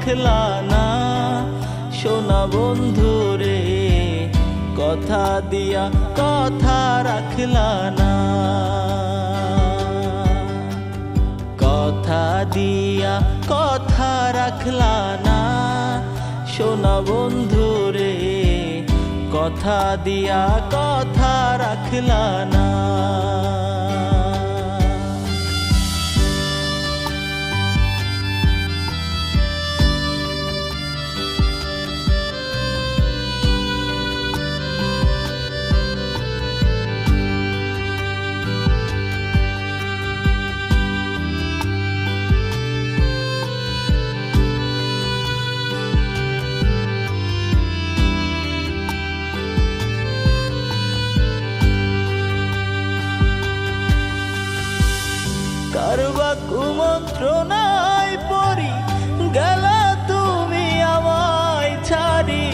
রাখলা না সোনা বন্ধু রে, কথা দিয়া কথা রাখলা না, কথা দিয়া কথা রাখলা না সোনা বন্ধু রে, কথা দিয়া কথা রাখলা না। কারবা কুমন্ত্রণায় পড়ি গেলা তুমি আমায় ছাড়ি,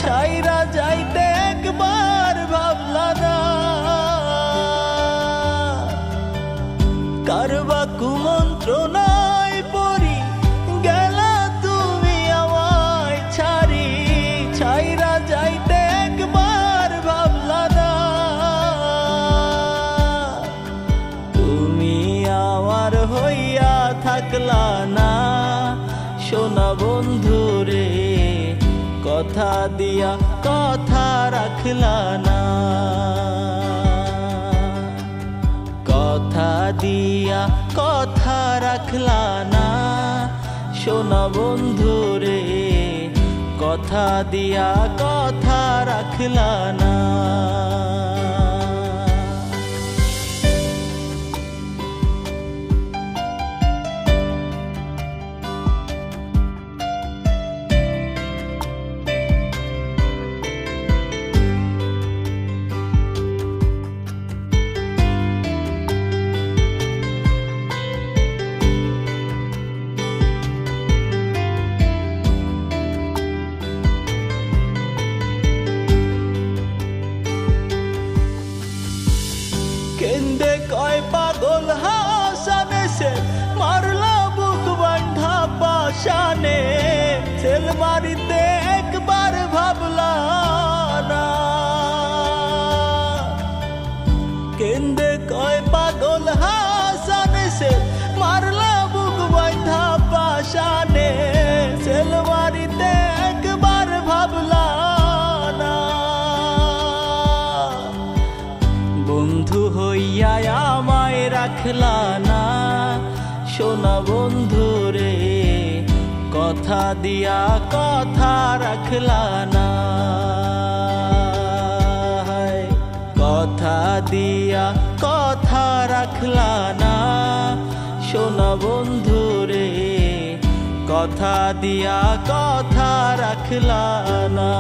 ছাইরা যাইতে একবার ভাবলা না। কারবা কুমন্ত্রণায় পড়ি গেলা তুমি আমায় ছাড়ি, ছাইরা যাইতে একবার ভাবলা না। হইয়া থাকলা না সোনা বন্ধু রে, কথা দিয়া কথা রাখলা না, কথা দিয়া কথা রাখলা না সোনা বন্ধু রে, কথা দিয়া কথা রাখলা না। কেন্দে কয় পাগল হাসানে সে মারলা বুক বান্ধা পাশানে, সেল মারিতে একবার ভাবলা না। কেন্দে কয় পাগল হাসানে সে মারলা বুক বান্ধা পাশানে, সেল মারিতে একবার ভাবলা না। বন্ধু হইয়া আমায় রাখলা না সোনা বন্ধু রে, কথা দিয়া কথা রাখলা না, কথা দিয়া কথা রাখলা না সোনা বন্ধু রে, কথা দিয়া কথা রাখলা না।